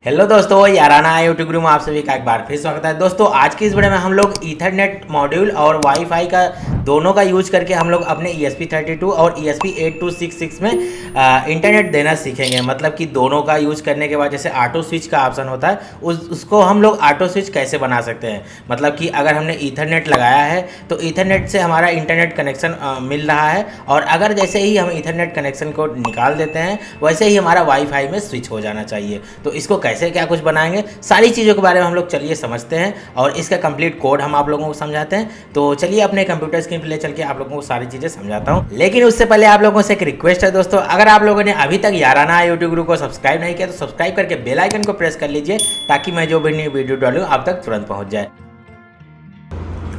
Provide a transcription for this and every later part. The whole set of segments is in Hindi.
हेलो दोस्तों, याराना यूट्यूब गुरु में आप सभी का एक बार फिर स्वागत है। दोस्तों आज की इस वीडियो में हम लोग ईथरनेट मॉड्यूल और वाईफाई का दोनों का यूज करके हम लोग अपने ESP32 और ESP8266 में इंटरनेट देना सीखेंगे। मतलब कि दोनों का यूज करने के बाद जैसे ऑटो स्विच का ऑप्शन होता है उसको हम लोग ऑटो स्विच कैसे बना सकते हैं। मतलब कि अगर हमने ईथरनेट लगाया है तो ईथरनेट से हमारा इंटरनेट कनेक्शन मिल रहा है, और अगर जैसे ही हम ईथरनेट कनेक्शन को निकाल देते हैं वैसे ही हमारा वाईफाई में स्विच हो जाना चाहिए। तो इसको कैसे क्या कुछ बनाएंगे, सारी चीज़ों के बारे में हम लोग चलिए समझते हैं और इसका कंप्लीट कोड हम आप लोगों को समझाते हैं। तो चलिए अपने कंप्यूटर स्क्रीन पर ले चल के आप लोगों को सारी चीज़ें समझाता हूं। लेकिन उससे पहले आप लोगों से एक रिक्वेस्ट है दोस्तों, अगर आप लोगों ने अभी तक याराना यूट्यूब गुरु को सब्सक्राइब नहीं किया तो सब्सक्राइब करके बेल आइकन को प्रेस कर लीजिए ताकि मैं जो भी नई वीडियो डालूं आप तक तुरंत पहुंच जाए।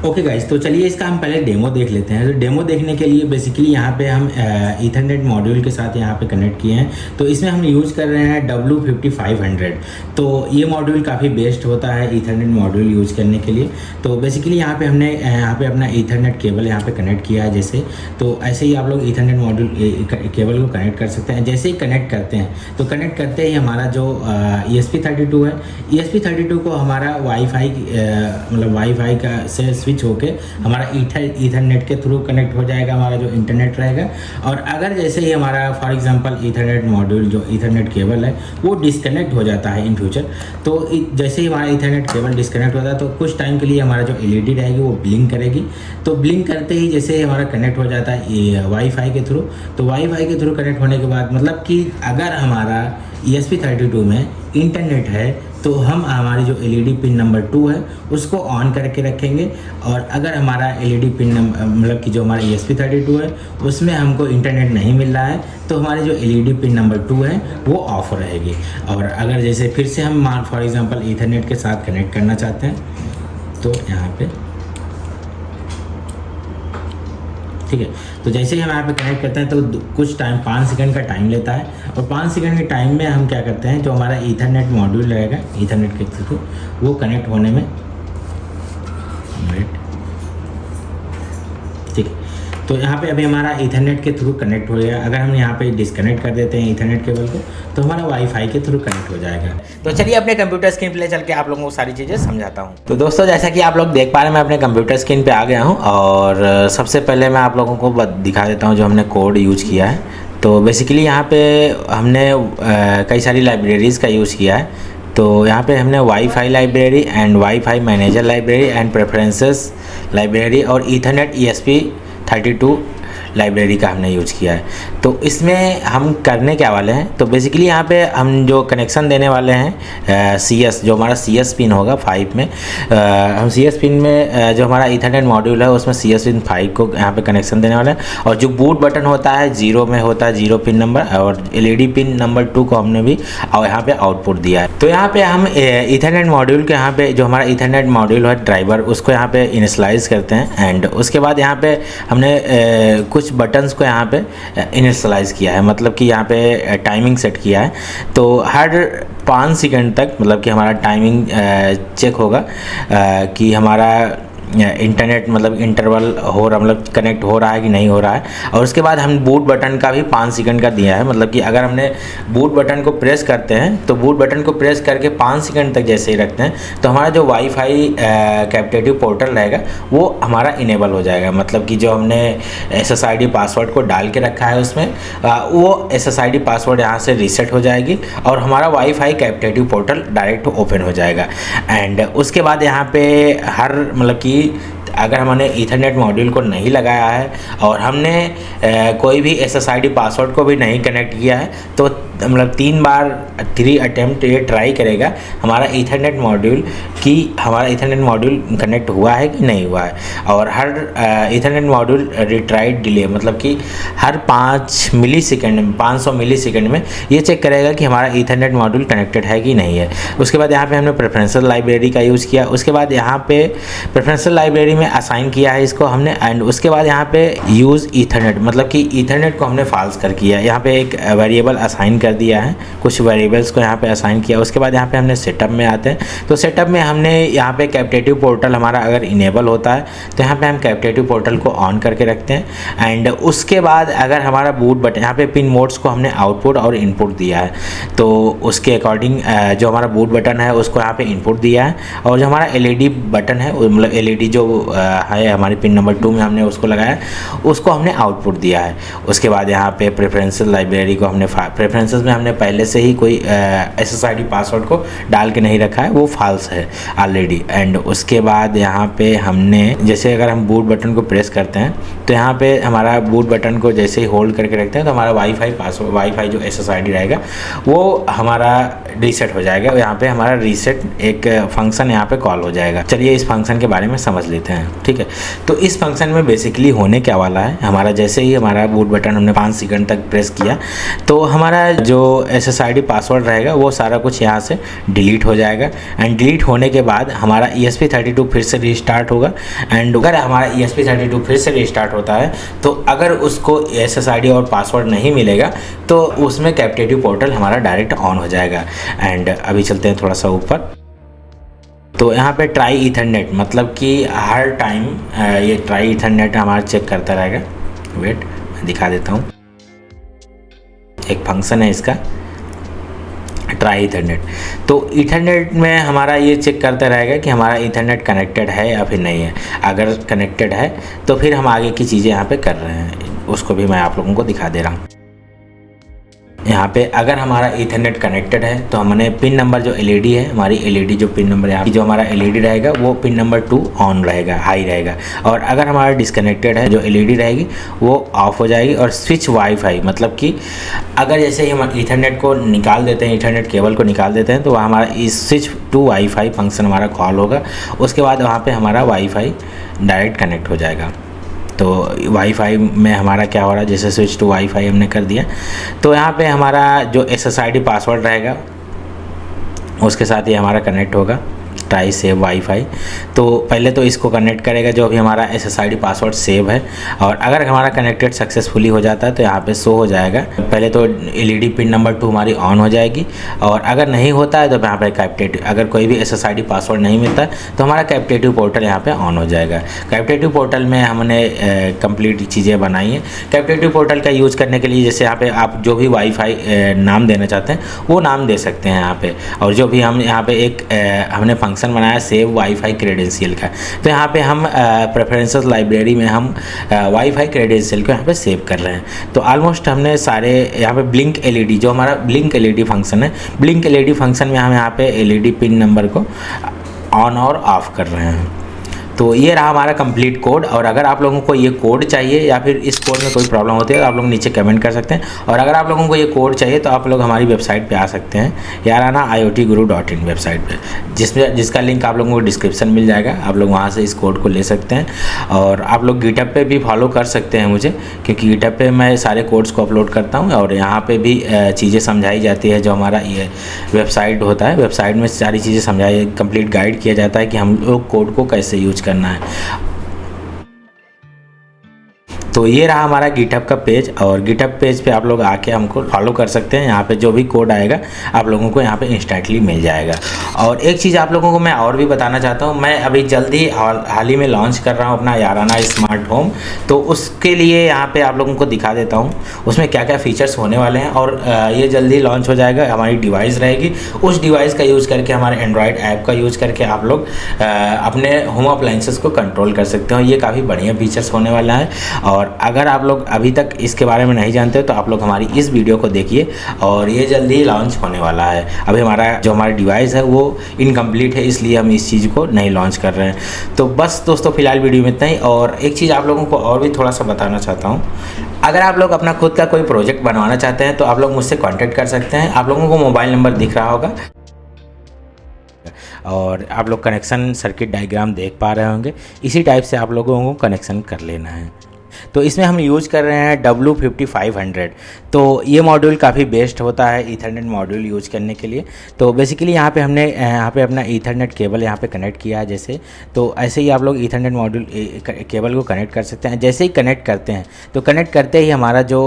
ओके गाइस, तो चलिए इसका हम पहले डेमो देख लेते हैं। तो डेमो देखने के लिए बेसिकली यहाँ पे हम ईथरनेट मॉड्यूल के साथ यहाँ पे कनेक्ट किए हैं। तो इसमें हम यूज़ कर रहे हैं W5500। तो ये मॉड्यूल काफ़ी बेस्ट होता है ईथरनेट मॉड्यूल यूज़ करने के लिए। तो बेसिकली यहाँ पे हमने यहाँ पे अपना ईथरनेट केबल यहाँ पे कनेक्ट किया है। जैसे तो ऐसे ही आप लोग ईथरनेट मॉड्यूल केबल को कनेक्ट कर सकते हैं। जैसे ही कनेक्ट करते हैं तो कनेक्ट करते ही हमारा जो ESP32 है, ESP32 को हमारा वाईफाई मतलब वाईफाई का से स्विच होके हमारा ईथरनेट के थ्रू कनेक्ट हो जाएगा हमारा जो इंटरनेट रहेगा। और अगर जैसे ही हमारा फॉर एग्जांपल ईथरनेट मॉड्यूल जो ईथरनेट केबल है वो डिस्कनेक्ट हो जाता है इन फ्यूचर, तो जैसे ही हमारा ईथरनेट केबल डिस्कनेक्ट होता है तो कुछ टाइम के लिए हमारा जो LED रहेगी वो ब्लिंक करेगी। तो ब्लिंक करते ही जैसे ही हमारा कनेक्ट हो जाता है वाईफाई के थ्रू, तो वाईफाई के थ्रू कनेक्ट होने के बाद मतलब कि अगर हमारा ESP32 में इंटरनेट है तो हम हमारी जो LED पिन नंबर 2 है उसको ऑन करके रखेंगे। और अगर हमारा LED पिन मतलब कि जो हमारा ESP32 है उसमें हमको इंटरनेट नहीं मिल रहा है तो हमारी जो LED पिन नंबर 2 है वो ऑफ रहेगी। और अगर जैसे फिर से हम फॉर एग्जांपल ईथरनेट के साथ कनेक्ट करना चाहते हैं तो यहाँ पे ठीक है, तो जैसे ही हम यहाँ पे कनेक्ट करते हैं तो कुछ टाइम 5 सेकंड का टाइम लेता है। और 5 सेकंड के टाइम में हम क्या करते हैं, जो हमारा ईथरनेट मॉड्यूल रहेगा ईथरनेट के थ्रू वो कनेक्ट होने में ठीक है। तो यहाँ पे अभी हमारा ईथरनेट के थ्रू कनेक्ट हो गया। अगर हम यहाँ पे डिस्कनेक्ट कर देते हैं ईथरनेट केबल को तो हमारा वाईफाई के थ्रू कनेक्ट हो जाएगा। तो चलिए अपने कंप्यूटर स्क्रीन पे ले चल के आप लोगों को सारी चीज़ें समझाता हूँ। तो दोस्तों जैसा कि आप लोग देख पा रहे हैं मैं अपने कंप्यूटर स्क्रीन पे आ गया हूँ, और सबसे पहले मैं आप लोगों को दिखा देता हूँ जो हमने कोड यूज किया है। तो बेसिकली यहाँ पे हमने कई सारी लाइब्रेरीज़ का यूज़ किया है। तो यहाँ पे हमने wifi library and wifi manager library and preferences library और ईथरनेट ESP32 लाइब्रेरी का हमने यूज किया है। तो इसमें हम करने क्या वाले हैं, तो बेसिकली यहाँ पे हम जो कनेक्शन देने वाले हैं CS जो हमारा CS पिन होगा 5 में, हम CS पिन में जो हमारा ईथरनेट मॉड्यूल है उसमें CS पिन 5 को यहाँ पे कनेक्शन देने वाले हैं। और जो बूट बटन होता है 0 में होता है 0 पिन नंबर, और LED पिन नंबर 2 को हमने भी और यहाँ पे आउटपुट दिया है। तो यहाँ पे हम ईथरनेट मॉड्यूल के यहाँ पे जो हमारा ईथरनेट मॉड्यूल है ड्राइवर उसको यहाँ पे इनिशलाइज करते हैं। एंड उसके बाद यहाँ पे हमने कुछ बटन्स को यहाँ पे इनिशियलाइज किया है, मतलब कि यहाँ पे टाइमिंग सेट किया है। तो हर 5 सेकंड तक मतलब कि हमारा टाइमिंग चेक होगा कि हमारा इंटरनेट मतलब इंटरवल हो रहा मतलब कनेक्ट हो रहा है कि नहीं हो रहा है। और उसके बाद हम बूट बटन का भी 5 सेकंड का दिया है, मतलब कि अगर हमने बूट बटन को प्रेस करते हैं तो बूट बटन को प्रेस करके 5 सेकंड तक जैसे ही रखते हैं तो हमारा जो वाईफाई कैपेसिटिव पोर्टल रहेगा वो हमारा इनेबल हो जाएगा। मतलब कि जो हमने SSID पासवर्ड को डाल के रखा है उसमें वो SSID पासवर्ड यहाँ से रीसेट हो जाएगी और हमारा wifi capacitive portal direct open हो जाएगा। एंड उसके बाद यहाँ पे हर मतलब कि अगर हमने ईथरनेट मॉड्यूल को नहीं लगाया है और हमने कोई भी SSID पासवर्ड को भी नहीं कनेक्ट किया है तो मतलब 3 अटेम्प्ट ये ट्राई करेगा हमारा ईथरनेट मॉड्यूल कि हमारा ईथरनेट मॉड्यूल कनेक्ट हुआ है कि नहीं हुआ है। और हर ईथरनेट मॉड्यूल रिट्राइड डिले मतलब कि हर 500 मिली सेकेंड में ये चेक करेगा कि हमारा ईथरनेट मॉड्यूल कनेक्टेड है कि नहीं है। उसके बाद यहाँ पे हमने प्रेफरेंशियल लाइब्रेरी का यूज़ किया। उसके बाद यहाँ पे प्रेफरेंशियल लाइब्रेरी में असाइन किया है इसको हमने। एंड उसके बाद यहाँ पे यूज़ ईथरनेट मतलब कि ईथरनेट को हमने फॉल्स कर किया। यहाँ पे एक वेरिएबल असाइन कर कर दिया है, कुछ वेरिएबल्स को यहाँ पे असाइन किया। उसके बाद यहाँ पे हमने सेटअप में आते हैं। तो सेटअप में हमने यहाँ पे कैप्टेटिव पोर्टल हमारा अगर इनेबल होता है तो यहाँ पे हम कैप्टेटिव पोर्टल को ऑन करके रखते हैं। एंड उसके बाद अगर हमारा बूट बटन, यहाँ पे पिन मोड्स को हमने आउटपुट और इनपुट दिया है, तो उसके अकॉर्डिंग जो हमारा बूट बटन है उसको यहाँ पे इनपुट दिया है, और जो हमारा LED बटन है, मतलब LED जो है हमारे पिन नंबर 2 में हमने उसको लगाया, उसको हमने आउटपुट दिया है। उसके बाद यहाँ पे प्रेफरेंसेस लाइब्रेरी को हमने प्रेफरेंसेस में हमने पहले से ही कोई SSID पासवर्ड को डाल के नहीं रखा है, वो फॉल्स है ऑलरेडी। एंड उसके बाद यहाँ पे हमने जैसे अगर हम बूट बटन को प्रेस करते हैं तो यहाँ पे हमारा बूट बटन को जैसे ही होल्ड करके रखते हैं तो हमारा वाईफाई पासवर्ड, वाईफाई जो SSID रहेगा वो हमारा रीसेट हो जाएगा। यहाँ पे हमारा रीसेट एक फंक्शन यहाँ पे कॉल हो जाएगा। चलिए इस फंक्शन के बारे में समझ लेते हैं, ठीक है। तो इस फंक्शन में बेसिकली होने क्या वाला है, हमारा जैसे ही हमारा बूट बटन हमने 5 सेकंड तक प्रेस किया तो हमारा जो SSID पासवर्ड रहेगा वो सारा कुछ यहाँ से डिलीट हो जाएगा। एंड डिलीट होने के बाद हमारा ESP32 फिर से रिस्टार्ट होगा। एंड अगर हमारा ESP32 फिर से रिस्टार्ट होता है तो अगर उसको SSID और पासवर्ड नहीं मिलेगा तो उसमें कैप्टेटिव पोर्टल हमारा डायरेक्ट ऑन हो जाएगा। एंड अभी चलते हैं थोड़ा सा ऊपर। तो यहाँ पे ट्राई ईथरनेट, मतलब कि हर टाइम ये ट्राई ईथरनेट हमारा चेक करता रहेगा। वेट, मैं दिखा देता हूँ, एक फंक्शन है इसका ट्राई ईथरनेट। तो ईथरनेट में हमारा ये चेक करता रहेगा कि हमारा ईथरनेट कनेक्टेड है या फिर नहीं है। अगर कनेक्टेड है तो फिर हम आगे की चीज़ें यहाँ पे कर रहे हैं, उसको भी मैं आप लोगों को दिखा दे रहा हूँ। यहाँ पे अगर हमारा ईथरनेट कनेक्टेड है तो हमने पिन नंबर जो LED है, हमारी LED जो पिन नंबर है, जो हमारा LED रहेगा वो पिन नंबर 2 ऑन रहेगा, हाई रहेगा। और अगर हमारा डिस्कनेक्टेड है, जो LED रहेगी वो ऑफ हो जाएगी। और स्विच वाईफाई, मतलब कि अगर जैसे ही हम ईथरनेट को निकाल देते हैं, ईथरनेट केबल को निकाल देते हैं, तो वहाँ हमारा इस स्विच टू वाईफाई फंक्शन हमारा कॉल होगा। उसके बाद वहाँ पर हमारा वाईफाई डायरेक्ट कनेक्ट हो जाएगा। तो वाईफाई में हमारा क्या हो रहा है, जैसे स्विच टू वाईफाई हमने कर दिया तो यहाँ पे हमारा जो SSID पासवर्ड रहेगा उसके साथ ये हमारा कनेक्ट होगा, ट्राई सेव वाईफाई। तो पहले तो इसको कनेक्ट करेगा जो भी हमारा SSID पासवर्ड सेव है, और अगर हमारा कनेक्टेड सक्सेसफुली हो जाता है तो यहाँ पे शो हो जाएगा। पहले तो LED पिन नंबर 2 हमारी ऑन हो जाएगी, और अगर नहीं होता है तो यहाँ पे कैप्टेटिव, अगर कोई भी SSID पासवर्ड नहीं मिलता तो हमारा कैप्टेटिव पोर्टल यहाँ पे ऑन हो जाएगा। कैप्टेटिव पोर्टल में हमने कंप्लीट चीज़ें बनाई हैं। कैप्टेटिव पोर्टल का यूज़ करने के लिए जैसे यहाँ पे आप जो भी वाईफाई नाम देना चाहते हैं वो नाम दे सकते हैं यहाँ पे। और जो भी हम यहाँ पे एक हमने फंक्शन बनाया सेव वाईफाई क्रेडेंशियल का, तो यहाँ पे हम प्रेफरेंसेस लाइब्रेरी में हम वाईफाई क्रेडेंशियल को यहाँ पे सेव कर रहे हैं। तो ऑलमोस्ट हमने सारे यहाँ पे ब्लिंक LED, जो हमारा ब्लिंक LED फंक्शन है, ब्लिंक LED फंक्शन में हम यहाँ पे LED पिन नंबर को ऑन और ऑफ कर रहे हैं। तो ये रहा हमारा कंप्लीट कोड। और अगर आप लोगों को ये कोड चाहिए या फिर इस कोड में कोई प्रॉब्लम होती है तो आप लोग नीचे कमेंट कर सकते हैं। और अगर आप लोगों को ये कोड चाहिए तो आप लोग हमारी वेबसाइट पे आ सकते हैं, yarana.iotguru.in वेबसाइट पे, जिसका लिंक आप लोगों को डिस्क्रिप्शन मिल जाएगा। आप लोग वहाँ से इस कोड को ले सकते हैं। और आप लोग गिटहब पे भी फॉलो कर सकते हैं मुझे, क्योंकि गिटहब पे मैं सारे कोड्स को अपलोड करता हूँ और यहाँ पर भी चीज़ें समझाई जाती है। जो हमारा ये वेबसाइट होता है, वेबसाइट में सारी चीज़ें समझाई, कंप्लीट गाइड किया जाता है कि हम लोग कोड को कैसे यूज करना है। तो ये रहा हमारा गिटहब का पेज, और गिटहब पेज पे आप लोग आके हमको फॉलो कर सकते हैं। यहाँ पे जो भी कोड आएगा आप लोगों को यहाँ पे इंस्टेंटली मिल जाएगा। और एक चीज़ आप लोगों को मैं और भी बताना चाहता हूँ, मैं अभी जल्द ही हाल ही में लॉन्च कर रहा हूँ अपना याराना स्मार्ट होम। तो उसके लिए यहाँ पे आप लोगों को दिखा देता हूँ उसमें क्या क्या फीचर्स होने वाले हैं। और ये जल्दी लॉन्च हो जाएगा। हमारी डिवाइस रहेगी, उस डिवाइस का यूज़ करके, हमारे एंड्रॉयड ऐप का यूज़ करके आप लोग अपने होम अप्लाइंसेस को कंट्रोल कर सकते हो। ये काफ़ी बढ़िया फीचर्स होने वाला है। और अगर आप लोग अभी तक इसके बारे में नहीं जानते तो आप लोग हमारी इस वीडियो को देखिए, और ये जल्दी ही लॉन्च होने वाला है। अभी हमारा डिवाइस है वो इनकम्प्लीट है, इसलिए हम इस चीज़ को नहीं लॉन्च कर रहे हैं। तो बस दोस्तों फिलहाल वीडियो में इतना ही। और एक चीज़ आप लोगों को और भी थोड़ा सा बताना चाहता हूँ, अगर आप लोग अपना खुद का कोई प्रोजेक्ट बनवाना चाहते हैं तो आप लोग मुझसे कॉन्टैक्ट कर सकते हैं। आप लोगों को मोबाइल नंबर दिख रहा होगा और आप लोग कनेक्शन सर्किट डायग्राम देख पा रहे होंगे। इसी टाइप से आप लोगों को कनेक्शन कर लेना है। तो इसमें हम यूज़ कर रहे हैं W5500। तो ये मॉड्यूल काफ़ी बेस्ट होता है ईथरनेट मॉड्यूल यूज़ करने के लिए। तो बेसिकली यहाँ पे हमने यहाँ पे अपना ईथरनेट केबल यहाँ पे कनेक्ट किया है जैसे, तो ऐसे ही आप लोग ईथरनेट मॉड्यूल केबल को कनेक्ट कर सकते हैं। जैसे ही कनेक्ट करते हैं तो कनेक्ट करते ही हमारा जो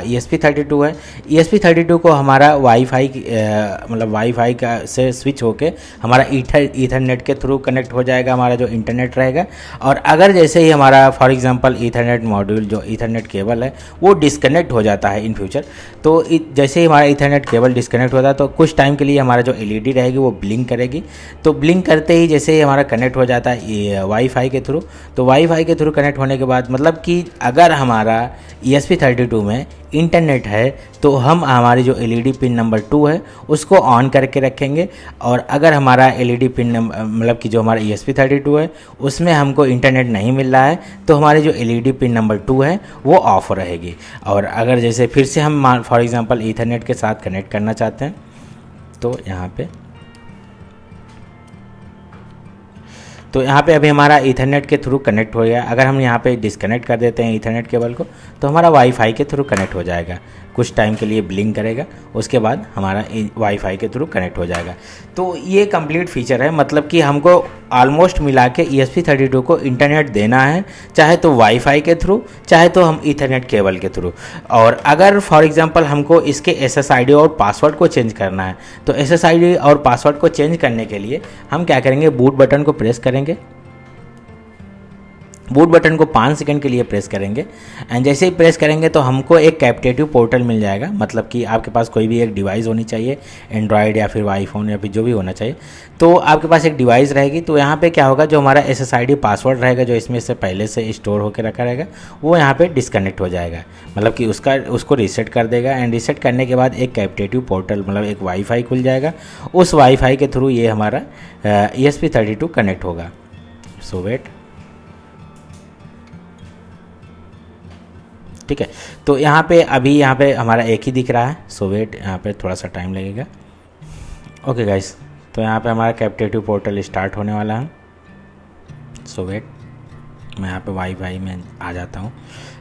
ESP32 है, ESP32 को हमारा वाईफाई मतलब वाईफाई का से स्विच होके हमारा ईथरनेट के थ्रू कनेक्ट हो जाएगा हमारा जो इंटरनेट रहेगा। और अगर जैसे ही हमारा फॉर एग्जांपल ईथरनेट मॉड्यूल जो ईथरनेट केबल है वो डिस्कनेक्ट हो जाता है इन फ्यूचर, तो जैसे ही हमारा ईथरनेट केबल डिस्कनेक्ट होता है तो कुछ टाइम के लिए हमारा जो LED रहेगी वो ब्लिंक करेगी। तो ब्लिंक करते ही जैसे ही हमारा कनेक्ट हो जाता है वाईफाई के थ्रू, तो वाईफाई के थ्रू कनेक्ट होने के बाद मतलब कि अगर हमारा ESP32 में इंटरनेट है तो हम हमारी जो LED पिन नंबर 2 है उसको ऑन करके रखेंगे। और अगर हमारा LED पिन मतलब कि जो हमारा ESP32 है उसमें हमको इंटरनेट नहीं मिल रहा है तो हमारी जो LED पिन नंबर 2 है वो ऑफ रहेगी। और अगर जैसे फिर से हम फॉर एग्जांपल ईथरनेट के साथ कनेक्ट करना चाहते हैं तो यहाँ पे अभी हमारा ईथरनेट के थ्रू कनेक्ट हो गया। अगर हम यहाँ पे डिस्कनेक्ट कर देते हैं ईथरनेट केबल को तो हमारा वाईफाई के थ्रू कनेक्ट हो जाएगा, कुछ टाइम के लिए ब्लिंक करेगा, उसके बाद हमारा वाईफाई के थ्रू कनेक्ट हो जाएगा। तो ये कंप्लीट फीचर है, मतलब कि हमको ऑलमोस्ट मिला के ESP32 को इंटरनेट देना है, चाहे तो वाईफाई के थ्रू चाहे तो हम ईथरनेट केबल के थ्रू। और अगर फॉर एग्जांपल हमको इसके SSID और पासवर्ड को चेंज करना है तो SSID और पासवर्ड को चेंज करने के लिए हम क्या करेंगे, बूट बटन को प्रेस करेंगे। बूट बटन को 5 सेकंड के लिए प्रेस करेंगे एंड जैसे ही प्रेस करेंगे तो हमको एक कैप्टिव पोर्टल मिल जाएगा। मतलब कि आपके पास कोई भी एक डिवाइस होनी चाहिए, एंड्रॉयड या फिर आईफोन या फिर जो भी होना चाहिए, तो आपके पास एक डिवाइस रहेगी। तो यहाँ पे क्या होगा, जो हमारा SSID पासवर्ड रहेगा जो इसमें से पहले से स्टोर होकर रखा रहेगा वो यहाँ पे डिस्कनेक्ट हो जाएगा, मतलब कि उसको रीसेट कर देगा। एंड रीसेट करने के बाद एक कैप्टिव पोर्टल मतलब एक वाईफाई खुल जाएगा, उस वाईफाई के थ्रू ये हमारा ESP32 कनेक्ट होगा। सो वेट, ठीक है। तो यहाँ पे अभी यहाँ पे हमारा एक ही दिख रहा है। सो वेट, यहाँ पे थोड़ा सा टाइम लगेगा। ओके गाइस, तो यहाँ पे हमारा कैप्टिव पोर्टल स्टार्ट होने वाला है। सो वेट, मैं यहाँ पे वाईफाई में आ जाता हूँ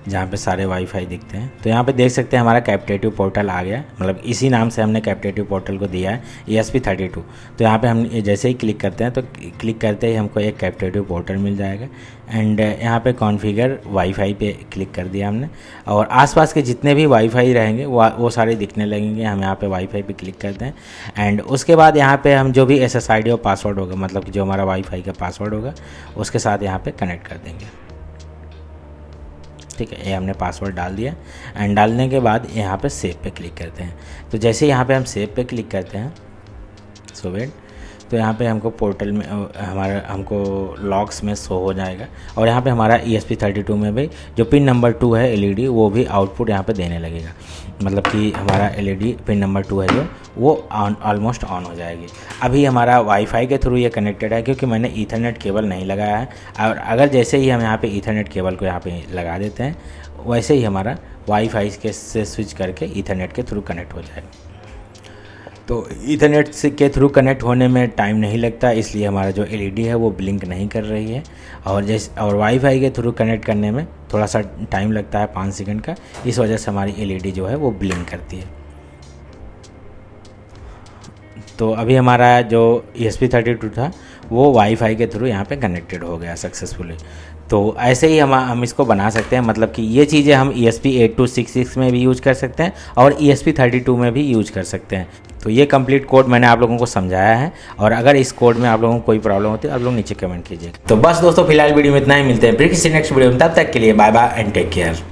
जहाँ पे सारे वाईफाई दिखते हैं। तो यहाँ पे देख सकते हैं हमारा कैप्टिव पोर्टल आ गया, मतलब इसी नाम से हमने कैप्टिव पोर्टल को दिया है ESP32। तो यहाँ पे हम जैसे ही क्लिक करते हैं तो क्लिक करते ही हमको एक कैप्टिव पोर्टल मिल जाएगा। एंड यहाँ पे कॉन्फ़िगर वाईफाई पे क्लिक कर दिया हमने, और आसपास के जितने भी वाईफाई रहेंगे वो सारे दिखने लगेंगे। हम यहाँ पे वाईफाई पे क्लिक करते हैं एंड उसके बाद यहाँ पे हम जो भी SSID और पासवर्ड होगा, मतलब कि जो हमारा वाईफाई का पासवर्ड होगा उसके साथ यहाँ पे कनेक्ट कर देंगे। ठीक है, ये हमने पासवर्ड डाल दिया एंड डालने के बाद यहाँ पे सेव पे क्लिक करते हैं। तो जैसे यहाँ पे हम सेव पे क्लिक करते हैं, सो वेट, तो यहाँ पे हमको पोर्टल में हमको लॉग्स में शो हो जाएगा। और यहाँ पे हमारा ESP32 में भी जो पिन नंबर 2 है LED वो भी आउटपुट यहाँ पे देने लगेगा, मतलब कि हमारा LED पिन नंबर 2 है जो वो ऑलमोस्ट ऑन हो जाएगी। अभी हमारा वाईफाई के थ्रू ये कनेक्टेड है क्योंकि मैंने ईथरनेट केबल नहीं लगाया है। और अगर जैसे ही हम यहाँ पे ईथरनेट केबल को यहाँ पे लगा देते हैं वैसे ही हमारा वाईफाई के से स्विच करके ईथरनेट के थ्रू कनेक्ट हो जाएगा। तो ईथरनेट से के थ्रू कनेक्ट होने में टाइम नहीं लगता, इसलिए हमारा जो LED है वो ब्लिंक नहीं कर रही है। और वाईफाई के थ्रू कनेक्ट करने में थोड़ा सा टाइम लगता है 5 सेकंड का, इस वजह से हमारी LED जो है वो ब्लिंक करती है। तो अभी हमारा जो ESP32 था वो वाईफाई के थ्रू यहाँ पे कनेक्टेड हो गया सक्सेसफुली। तो ऐसे ही हम इसको बना सकते हैं, मतलब कि ये चीज़ें हम ESP8266 में भी यूज़ कर सकते हैं और ESP32 में भी यूज़ कर सकते हैं। तो ये कंप्लीट कोड मैंने आप लोगों को समझाया है, और अगर इस कोड में आप लोगों को कोई प्रॉब्लम होती है आप लोग नीचे कमेंट कीजिए। तो बस दोस्तों, फिलहाल वीडियो में इतना ही, मिलते हैं फिर किसी नेक्स्ट वीडियो में, तब तक के लिए bye bye and take care.